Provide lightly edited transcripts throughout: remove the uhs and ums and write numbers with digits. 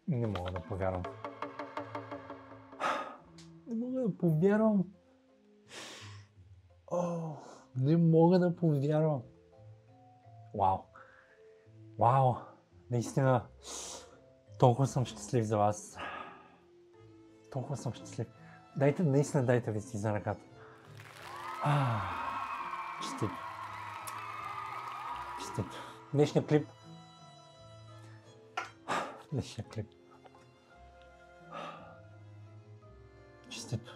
Не мога да повярвам. Не мога да повярвам. Не мога да повярвам. Вау. Вау. Наистина. Толкова съм щастлив за вас. Толкова съм щастлив. Наистина дайте ви си за ръката. Честито. Честито. Днешният клип. Честито.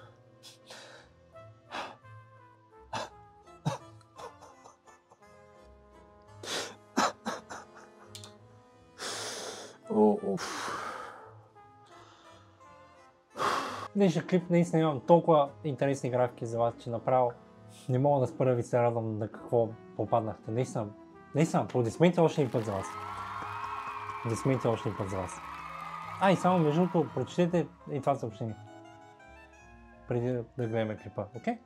Днешният клип наистина имам толкова интересни графики за вас, че направо не мога да спра ви се радвам на какво попаднахте. Наистина, аплодисменти още един път за вас. Аплодисменти още един път за вас. И само между другото, прочетете и това съобщение. Преди да гледаме клипа, окей?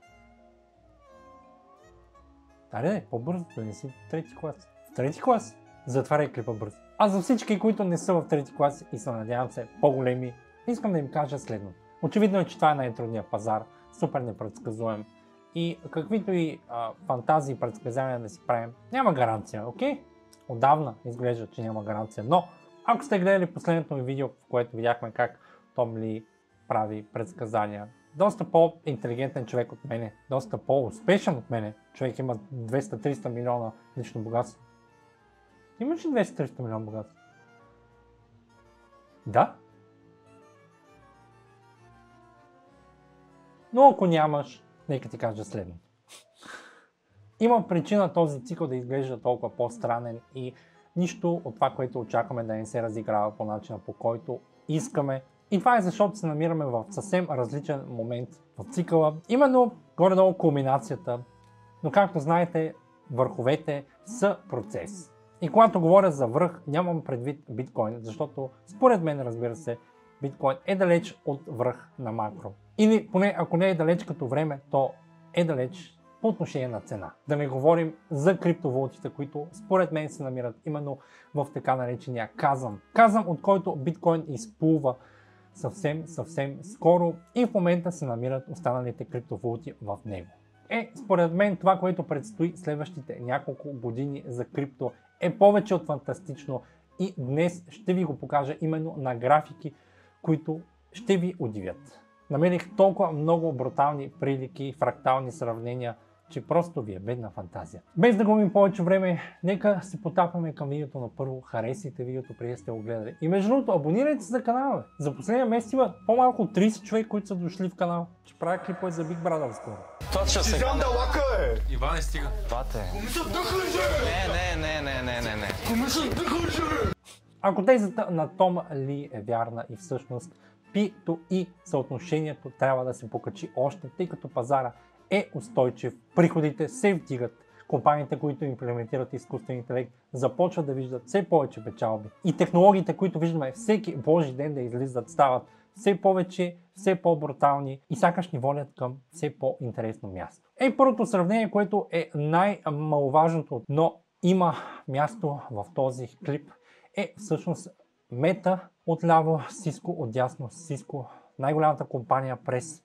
Аре, по-бързо, да не си в трети клас. В трети клас? Затваряй клипа бързо. А за всички, които не са в трети клас и са, надявам се, по-големи, искам да им кажа следното. Очевидно е, че това е най-трудният пазар, супер непредсказуем и каквито и фантазии и предсказания да си правим, няма гаранция, окей? Отдавна изглежда, че няма гаранция, но ако сте гледали последното ми видео, в което видяхме как Том Ли прави предсказания, доста по-интелигентен човек от мене, доста по-успешен от мене, човек има 200-300 милиона лично богатство. Имаш ли 200-300 милиона богатство? Да? Но ако нямаш, нека ти кажа следното. Има причина този цикъл да изглежда толкова по-странен и нищо от това, което очакваме да не се разиграва по начина, по който искаме. И това е защото се намираме в съвсем различен момент в цикъла. Именно горе-долу кулминацията. Но както знаете, върховете са процес. И когато говоря за връх, нямам предвид биткоин, защото според мен, разбира се, биткоин е далеч от връх на макро. Или поне ако не е далеч като време, то е далеч по отношение на цена. Да не говорим за криптовалутите, които според мен се намират именно в така наречения казъм. Казъм, от който биткоин изплува съвсем скоро и в момента се намират останалите криптовалути в него. Според мен това, което предстои следващите няколко години за крипто е повече от фантастично и днес ще ви го покажа именно на графики, които ще ви удивят. Намерих толкова много брутални прилики, фрактални сравнения, че просто ви е бедна фантазия. Без да губим повече време, нека се потапаме към видеото на първо. Харесайте видеото, преди сте го гледали. И между другото, абонирайте се за канала. За последния месец има по-малко от 30 човека, които са дошли в канала. Ще правя клипове за Big Brother скоро. Точно сега. Иване, стига. Бате. Не. Ако тезата на Том Ли е вярна и всъщност P2E съотношението трябва да се покачи още, тъй като пазара е устойчив, приходите се вдигат, компаниите, които имплементират изкуствен интелект, започват да виждат все повече печалби и технологиите, които виждаме всеки божи ден да излизат, стават все повече, все по-брутални и сякаш ни водят към все по-интересно място. Първото сравнение, което е най-маловажното, но има място в този клип, е всъщност Мета отляво, Cisco отдясно. Cisco, най-голямата компания през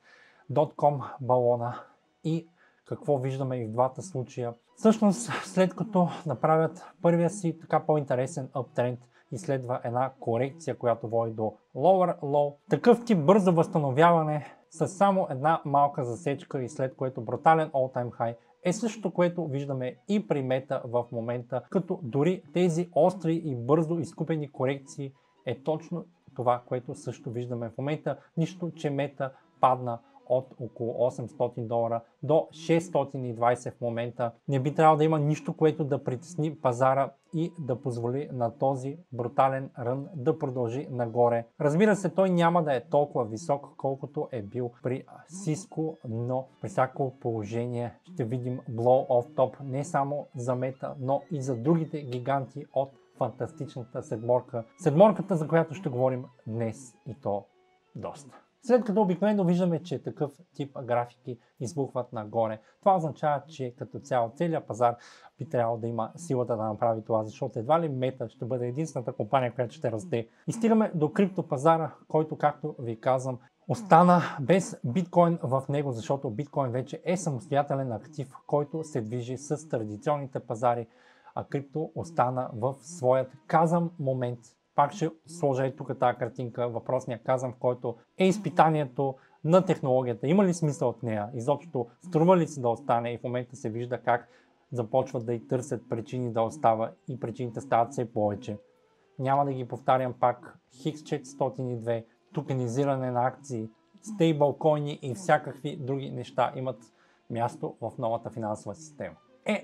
.com балона и какво виждаме и в двата случая. Всъщност, след като направят първия си така по-интересен uptrend и следва една корекция, която води до lower low, такъв тип бързо възстановяване с само една малка засечка и след което брутален all-time high е същото, което виждаме и при Мета в момента, като дори тези остри и бързо изкупени корекции е точно това, което също виждаме в момента, нищо, че Мета падна от около $800 до 620 в момента. Не би трябвало да има нищо, което да притесни пазара и да позволи на този брутален рън да продължи нагоре. Разбира се, той няма да е толкова висок, колкото е бил при Cisco, но при всяко положение ще видим blow off top не само за Мета, но и за другите гиганти от фантастичната седморка. Седморката, за която ще говорим днес и то доста. След като обикновено виждаме, че такъв тип графики избухват нагоре, това означава, че като цяло целият пазар би трябвало да има силата да направи това, защото едва ли Мета ще бъде единствената компания, която ще расте. И стигаме до криптопазара, който, както ви казвам, остана без биткоин в него, защото биткоин вече е самостоятелен актив, който се движи с традиционните пазари, а крипто остана в своят казам момент. Пак ще сложа и тук тази картинка, въпросния казам, в който е изпитанието на технологията. Има ли смисъл от нея? Изобщо струва ли се да остане? И в момента се вижда как започват да й търсят причини да остава и причините стават все повече. Няма да ги повтарям пак. HIX 402, токенизиране на акции, стейблкоини и всякакви други неща имат място в новата финансова система.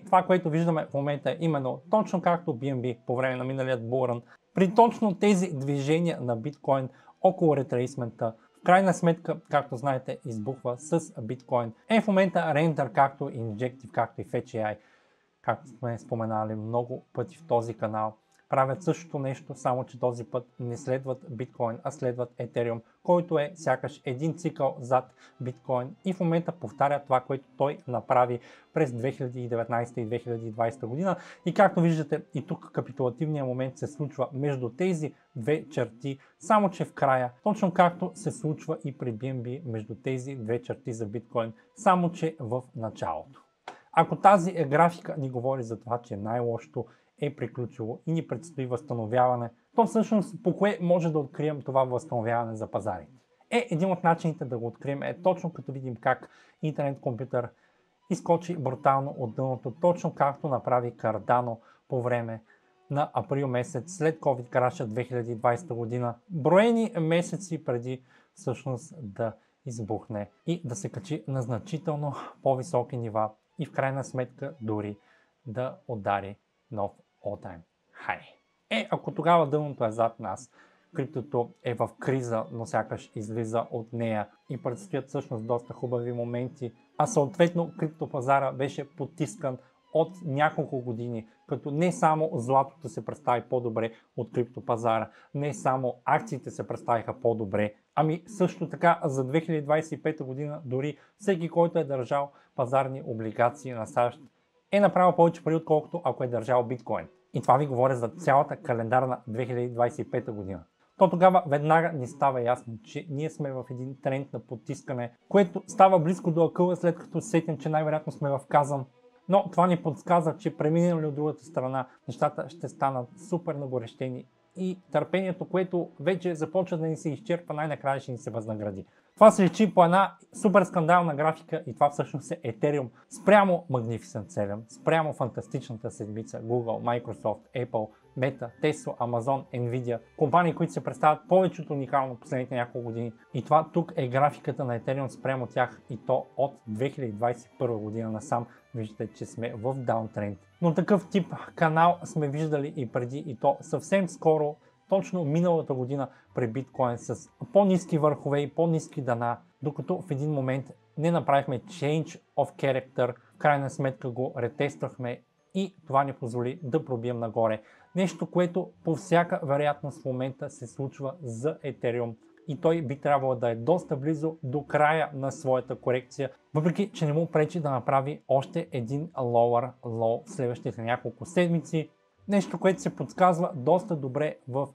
Това, което виждаме в момента е именно точно както BNB по време на миналият булран. При точно тези движения на биткоин около ретрейсмента, в крайна сметка, както знаете, избухва с биткоин. В момента Render, както и Injective, както и Fetch AI, както сме споменали много пъти в този канал, правят същото нещо, само че този път не следват биткоин, а следват Ethereum, който е сякаш един цикъл зад биткоин и в момента повтаря това, което той направи през 2019 и 2020 година. И както виждате, и тук капитулативният момент се случва между тези две черти, само че в края, точно както се случва и при BNB между тези две черти за биткоин, само че в началото. Ако тази графика ни говори за това, че най-лошото е приключило и ни предстои възстановяване, то всъщност по кое може да открием това възстановяване за пазарите? Един от начините да го открием е точно като видим как интернет компютър изкочи брутално от дъното, точно както направи Cardano по време на април месец след COVID краша 2020 година, броени месеци преди всъщност да избухне и да се качи на значително по-високи нива и в крайна сметка дори да удари нов all-time high. Ако тогава дъното е зад нас, криптото е в криза, но сякаш излиза от нея и предстоят всъщност доста хубави моменти, а съответно криптопазара беше потискан от няколко години, като не само златото се представи по-добре от криптопазара, не само акциите се представиха по-добре, ами също така за 2025 година дори всеки, който е държал пазарни облигации на САЩ, е направил повече пари, отколкото ако е държал биткоин. И това ви говоря за цялата календарна 2025 година. То тогава веднага ни става ясно, че ние сме в един тренд на потискане, което става близко до акъла, след като сетим, че най-вероятно сме в казан. Но това ни подсказва, че преминем ли от другата страна, нещата ще станат супер нагорещени и търпението, което вече започва да ни се изчерпа, най-накрая ще ни се възнагради. Това се личи по една супер скандална графика и това всъщност е Ethereum спрямо Magnificent 7, спрямо фантастичната седмица Google, Microsoft, Apple, Meta, Tesla, Amazon, Nvidia, компании, които се представят повече от уникално последните няколко години. И това тук е графиката на Ethereum спрямо тях и то от 2021 година насам. Виждате, че сме в даунтренд. Но такъв тип канал сме виждали и преди и то съвсем скоро, точно миналата година при биткоин с по-ниски върхове и по-ниски дана, докато в един момент не направихме change of character, в крайна сметка го ретествахме и това ни позволи да пробием нагоре. Нещо, което по всяка вероятност в момента се случва за Ethereum и той би трябвало да е доста близо до края на своята корекция, въпреки че не му пречи да направи още един lower low в следващите няколко седмици. Нещо, което се подсказва доста добре в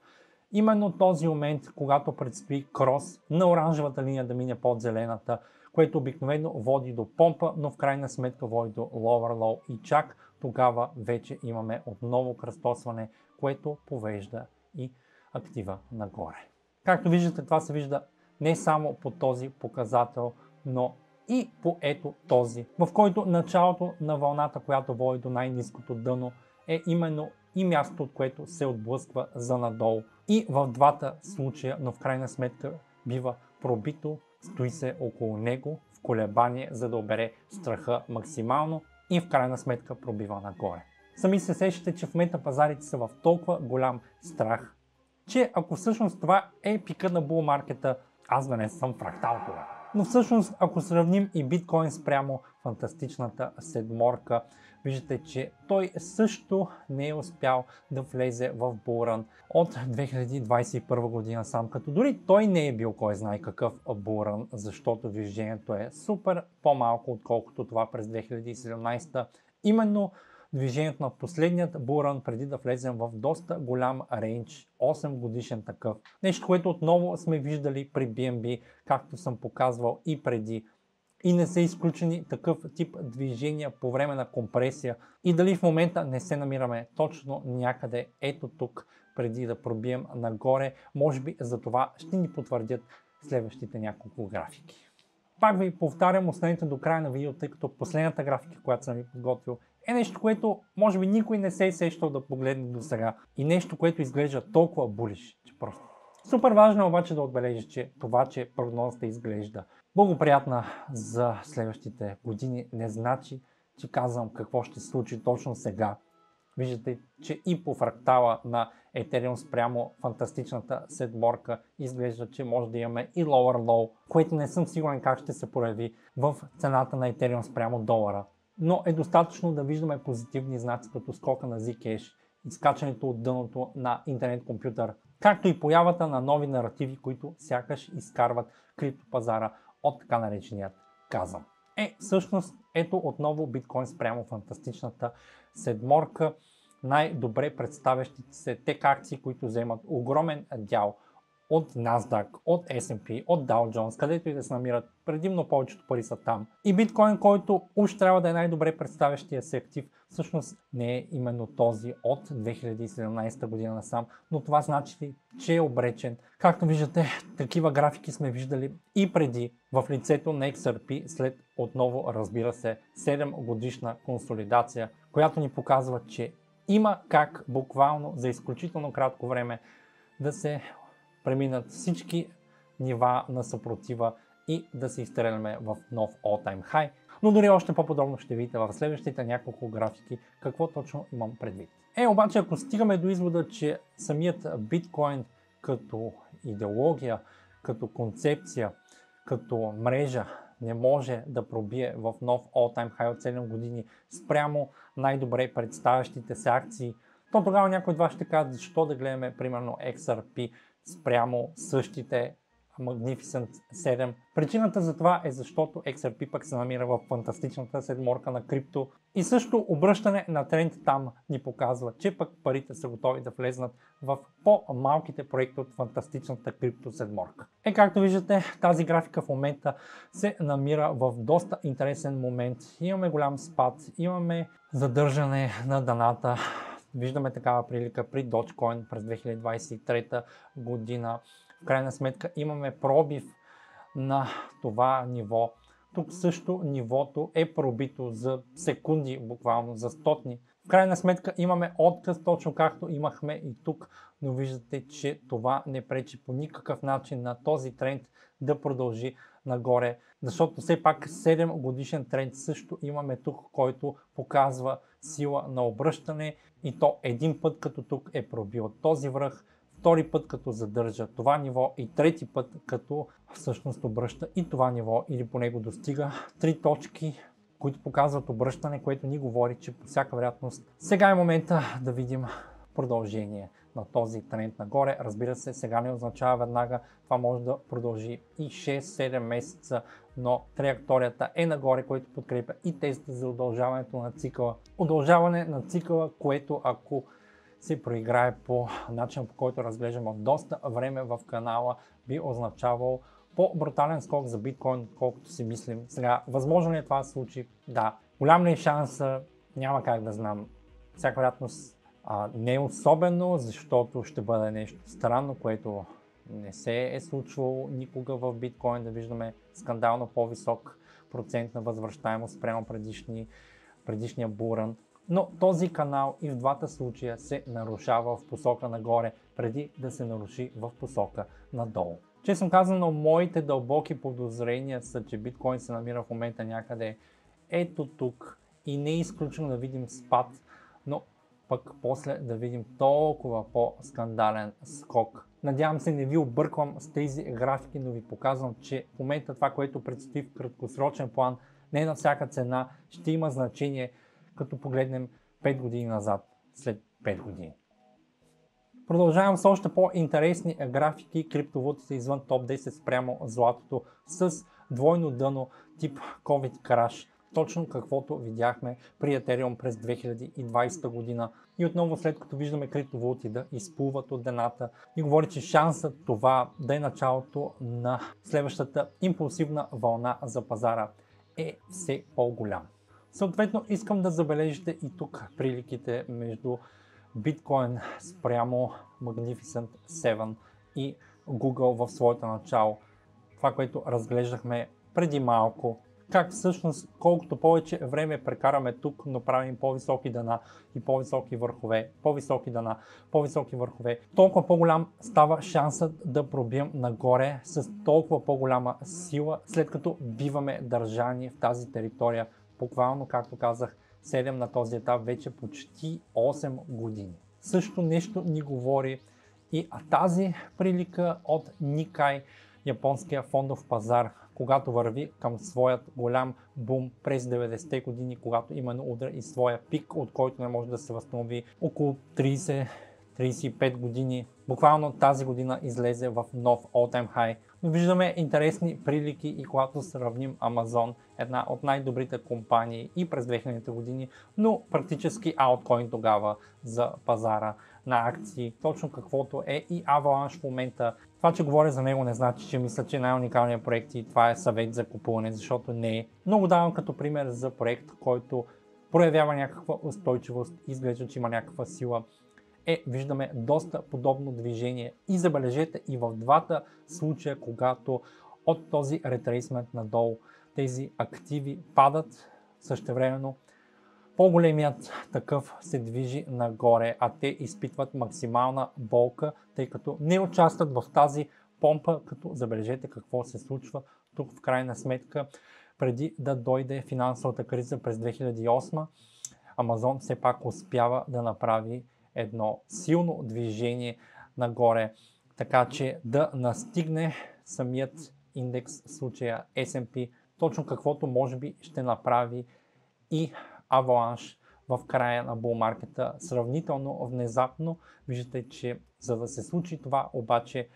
именно този момент, когато предстои крос на оранжевата линия да мине под зелената, което обикновено води до помпа, но в крайна сметка води до lower low и чак тогава вече имаме отново кръстосване, което повежда и актива нагоре. Както виждате, това се вижда не само по този показател, но и по ето този, в който началото на вълната, която води до най-ниското дъно, е именно и място, от което се отблъсква за надолу. И в двата случая, но в крайна сметка бива пробито, стои се около него в колебание, за да обере страха максимално и в крайна сметка пробива нагоре. Сами се сещате, че в момента пазарите са в толкова голям страх, че ако всъщност това е пика на булмаркета, аз да не съм фрактал това. Но всъщност, ако сравним и биткоин спрямо фантастичната седморка, виждате, че той също не е успял да влезе в булран от 2021 година сам, като дори той не е бил кой знае какъв булран, защото движението е супер по-малко, отколкото това през 2017. Именно движението на последният булран, преди да влезем в доста голям рейндж, 8 годишен такъв. Нещо, което отново сме виждали при BNB, както съм показвал и преди. И не са изключени такъв тип движения по време на компресия. И дали в момента не се намираме точно някъде ето тук, преди да пробием нагоре. Може би за това ще ни потвърдят следващите няколко графики. Пак ви повтарям, останете до края на видеото, тъй като последната графика, която съм ви подготвил, е нещо, което може би никой не се е сещал да погледне до сега. И нещо, което изглежда толкова булиш, че просто. Супер важно е обаче да отбележиш, че това, че прогнозата изглежда благоприятна за следващите години, не значи, че казвам какво ще се случи точно сега. Виждате, че и по фрактала на Ethereum спрямо фантастичната седморка изглежда, че може да имаме и lower low, което не съм сигурен как ще се прояви в цената на Ethereum спрямо долара. Но е достатъчно да виждаме позитивни знаци като скока на Zcash, изкачането от дъното на интернет компютър, както и появата на нови наративи, които сякаш изкарват криптопазара от така нареченият казъм. Всъщност, ето отново биткоин спрямо фантастичната седморка, най-добре представящите се тек акции, които вземат огромен дял от NASDAQ, от S&P, от Dow Jones, където и да се намират, предимно повечето пари са там. И биткоин, който уж трябва да е най-добре представящия се актив, всъщност не е именно този от 2017 година насам, но това значи, че е обречен. Както виждате, такива графики сме виждали и преди в лицето на XRP, след отново, разбира се, 7 годишна консолидация, която ни показва, че има как буквално за изключително кратко време да се преминат всички нива на съпротива и да се изстреляме в нов all-time high. Но дори още по-подробно ще видите в следващите няколко графики какво точно имам предвид. Обаче ако стигаме до извода, че самият биткоин като идеология, като концепция, като мрежа не може да пробие в нов all-time high от 7 години спрямо най-добре представящите се акции, то тогава някой от вас ще каже защо да гледаме примерно XRP спрямо същите Magnificent 7. Причината за това е защото XRP пък се намира в фантастичната седморка на крипто и също обръщане на тренд там ни показва, че пък парите са готови да влезнат в по-малките проекти от фантастичната крипто седморка. Както виждате, тази графика в момента се намира в доста интересен момент. Имаме голям спад, имаме задържане на даната. Виждаме такава прилика при Dogecoin през 2023 година. В крайна сметка имаме пробив на това ниво. Тук също нивото е пробито за секунди, буквално за стотни. В крайна сметка имаме отказ, точно както имахме и тук, но виждате, че това не пречи по никакъв начин на този тренд да продължи нагоре, защото все пак 7 годишен тренд също имаме тук, който показва сила на обръщане и то един път като тук е пробил този връх, втори път като задържа това ниво и трети път като всъщност обръща и това ниво или по него достига 3 точки, които показват обръщане, което ни говори, че по всяка вероятност сега е момента да видим продължение на този тренд нагоре. Разбира се, сега не означава веднага, това може да продължи и 6-7 месеца, но траекторията е нагоре, което подкрепя и тезата за удължаването на цикъла. Удължаване на цикъла, което ако се проиграе по начин, по който разглеждаме от доста време в канала, би означавал по-брутален скок за биткоин, колкото си мислим. Сега, възможно ли е това да се случи? Да. Голям ли е шанса? Няма как да знам. Всяка вероятност не е особено, защото ще бъде нещо странно, което не се е случвало никога в биткоин, да виждаме скандално по-висок процент на възвръщаемост спрямо предишния булран. Но този канал и в двата случая се нарушава в посока нагоре, преди да се наруши в посока надолу. Честно казано, моите дълбоки подозрения са, че биткоин се намира в момента някъде ето тук и не е изключено да видим спад, но пък после да видим толкова по-скандален скок Надявам се не ви обърквам с тези графики, но ви показвам, че в момента това, което предстои в краткосрочен план, не на всяка цена ще има значение, като погледнем 5 години назад, след 5 години. Продължавам с още по-интересни графики. Криптовалутите извън топ 10 спрямо златото с двойно дъно тип COVID Crash. Точно каквото видяхме при Ethereum през 2020 година. И отново след като виждаме криптовалути да изплуват от дъната, ни говори, че шансът това да е началото на следващата импулсивна вълна за пазара е все по-голям. Съответно искам да забележите и тук приликите между биткоин спрямо Magnificent 7 и Google в своето начало. Това, което разглеждахме преди малко. Как всъщност, колкото повече време прекараме тук, но правим по-високи дъна и по-високи върхове, по-високи дъна, по-високи върхове, толкова по-голям става шансът да пробием нагоре с толкова по-голяма сила, след като биваме държани в тази територия. Буквално, както казах, 7 на този етап вече почти 8 години. Също нещо ни говори и тази прилика от Nikkei, японския фондов пазар, когато върви към своят голям бум през 90-те години, когато именно удар и своя пик, от който не може да се възстанови около 30-35 години. Буквално тази година излезе в нов all-time high. Но виждаме интересни прилики и когато сравним Amazon, една от най-добрите компании и през 2000-те години, но практически ауткоин тогава за пазара на акции, точно каквото е и Avalanche в момента. Това, че говоря за него, не значи, че мисля, че е най-уникалният проект и това е съвет за купуване, защото не е. Много давам като пример за проект, който проявява някаква устойчивост, изглежда, че има някаква сила. Виждаме доста подобно движение и забележете и в двата случая, когато от този ретрейсмент надолу тези активи падат, същевременно по-големият такъв се движи нагоре, а те изпитват максимална болка, тъй като не участват в тази помпа, като забележете какво се случва тук в крайна сметка. Преди да дойде финансовата криза през 2008, Amazon все пак успява да направи едно силно движение нагоре, така че да настигне самият индекс, в случая S&P, точно каквото може би ще направи и Avalanche в края на булмаркета. Сравнително внезапно виждате, че за да се случи това, обаче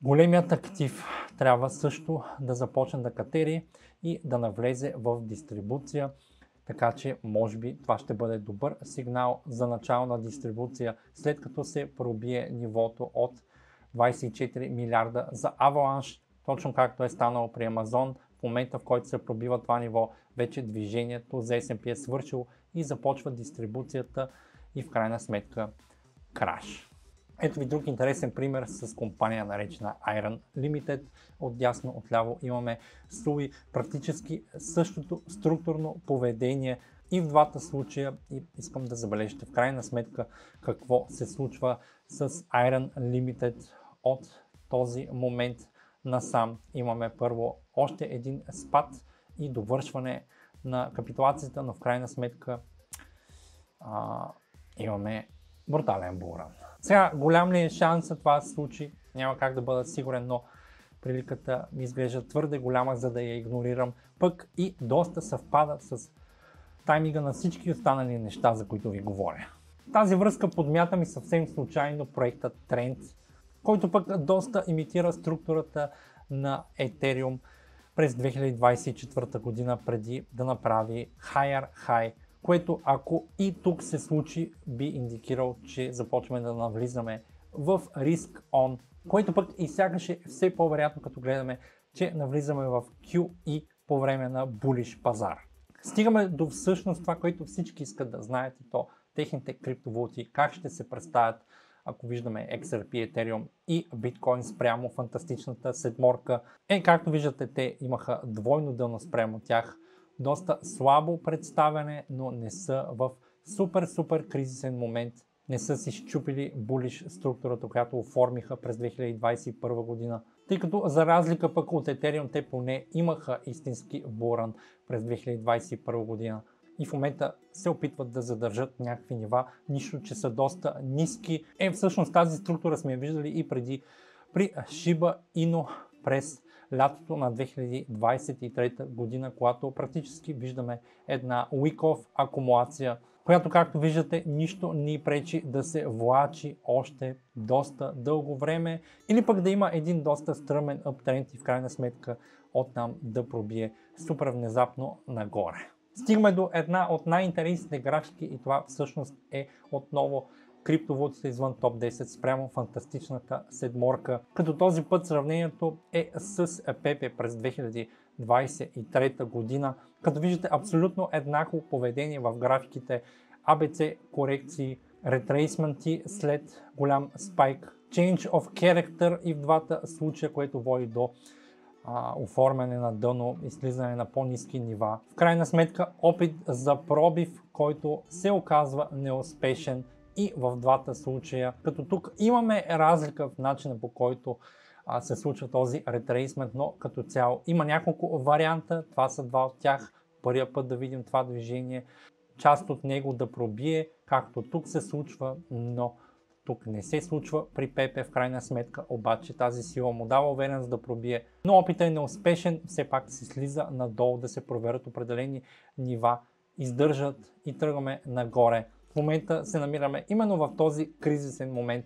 големият актив трябва също да започне да катери и да навлезе в дистрибуция. Така че може би това ще бъде добър сигнал за начало на дистрибуция, след като се пробие нивото от 24 милиарда за Avalanche, точно както е станало при Amazon. В момента, в който се пробива това ниво, вече движението за S&P е свършило и започва дистрибуцията и в крайна сметка краш. Ето ви друг интересен пример с компания наречена Iron Limited. Отдясно, отляво имаме SUI, практически същото структурно поведение и в двата случая. И искам да забележите в крайна сметка какво се случва с Iron Limited от този момент насам. Имаме първо още един спад и довършване на капитулацията, но в крайна сметка имаме брутален булран. Сега, голям ли е шансът това да се случи? Няма как да бъда сигурен, но приликата ми изглежда твърде голяма, за да я игнорирам. Пък и доста съвпада с тайминга на всички останали неща, за които ви говоря. В тази връзка подмятам и съвсем случайно проектът Trend, който пък доста имитира структурата на Ethereum през 2024 година, преди да направи higher high, което ако и тук се случи, би индикирал, че започваме да навлизаме в risk on, което пък и сякаш е все по-вероятно, като гледаме, че навлизаме в QE по време на bullish пазар. Стигаме до всъщност това, което всички искат да знаят, и то техните криптовалути, как ще се представят, ако виждаме XRP, Ethereum и биткоин спрямо фантастичната седморка. Както виждате, те имаха двойно дъно спрямо тях. Доста слабо представяне, но не са в супер кризисен момент. Не са си счупили булиш структурата, която оформиха през 2021 година. Тъй като за разлика пък от Ethereum, те поне имаха истински буран през 2021 година. И в момента се опитват да задържат някакви нива, нищо, че са доста ниски. Всъщност тази структура сме я виждали и преди при Shiba Inu през лятото на 2023 година, когато практически виждаме една week-off акумулация, която, както виждате, нищо ни пречи да се влачи още доста дълго време или пък да има един доста стръмен uptrend и в крайна сметка оттам да пробие супер внезапно нагоре. Стигаме до една от най-интересните графики и това всъщност е отново криптовалутите извън топ 10 спрямо фантастичната седморка, като този път сравнението е с Pepe през 2023 година, като виждате абсолютно еднакво поведение в графиките, ABC корекции, ретрейсменти след голям спайк, change of character и в двата случая, което води до оформяне на дъно и слизане на по-ниски нива. В крайна сметка опит за пробив, който се оказва неуспешен и в двата случая, като тук имаме разлика в начина, по който се случва този ретрейсмент, но като цяло има няколко варианта, това са два от тях. Първия път да видим това движение, част от него да пробие, както тук се случва, но тук не се случва при Pepe, в крайна сметка обаче тази сила му дава увереност да пробие, но опитът е неуспешен, все пак се слиза надолу да се проверят определени нива, издържат и тръгваме нагоре. В момента се намираме именно в този кризисен момент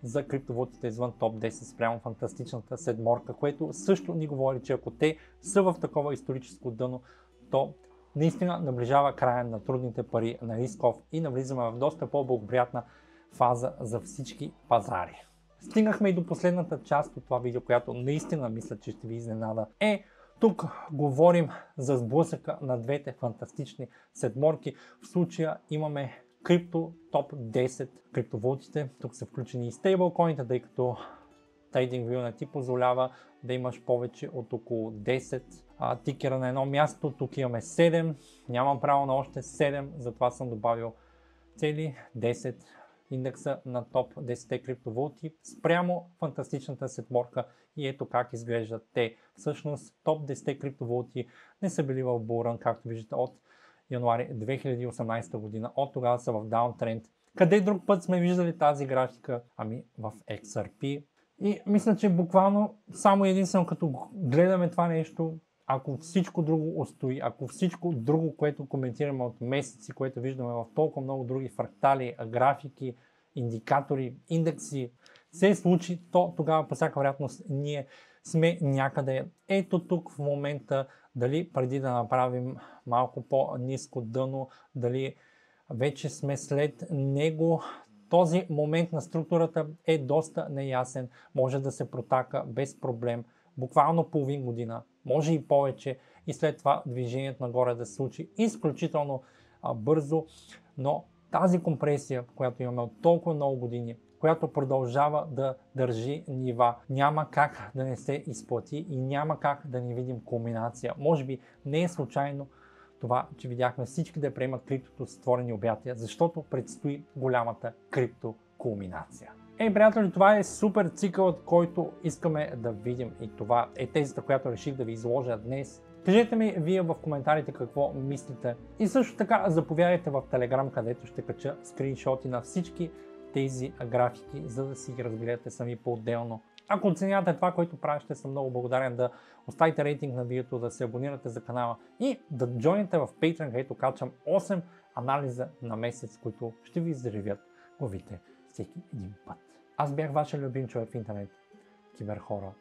за криптовалутите извън топ 10 спрямо фантастичната седморка, което също ни говори, че ако те са в такова историческо дъно, то наистина наближава края на трудните пари на рисков и навлизаме в доста по-благоприятна фаза за всички пазари. Стигнахме и до последната част от това видео, която наистина мисля, че ще ви изненада. Тук говорим за сблъсъка на двете фантастични седморки. В случая имаме крипто топ 10 криптовалутите. Тук са включени и стейблкоините, тъй като TradingView не ти позволява да имаш повече от около 10 тикера на едно място. Тук имаме 7, нямам право на още 7, затова съм добавил цели 10 индекса на топ 10 криптовалути спрямо фантастичната седморка и ето как изглеждат те. Всъщност топ 10 криптовалути не са били в булран, както виждате от януари 2018 година. От тогава са в даунтренд. Къде друг път сме виждали тази графика? Ами в XRP. И мисля, че буквално само единствено като гледаме това нещо, ако всичко друго устои, ако всичко друго, което коментираме от месеци, което виждаме в толкова много други фрактали, графики, индикатори, индекси, се случи, то тогава по всяка вероятност ние сме някъде ето тук в момента, дали преди да направим малко по-ниско дъно, дали вече сме след него. Този момент на структурата е доста неясен, може да се протака без проблем, буквално половин година, може и повече и след това движението нагоре да се случи изключително бързо, но тази компресия, която имаме от толкова много години, която продължава да държи нива, няма как да не се изплати и няма как да не видим кулминация. Може би не е случайно това, че видяхме всички да приемат криптото с отворени обятия, защото предстои голямата криптокулминация. Приятели, това е супер цикълът, който искаме да видим и това е тезата, която реших да ви изложа днес. Кажете ми вие в коментарите какво мислите и също така заповядайте в Telegram, където ще кача скриншоти на всички тези графики, за да си ги разгледате сами по-отделно. Ако оценявате това, което правя, ще съм много благодарен да оставите рейтинг на видеото, да се абонирате за канала и да джойнете в Patreon, където качвам 8 анализа на месец, които ще ви заревят главите всеки един път. Аз бях вашия любим човек в интернет, Киберхора.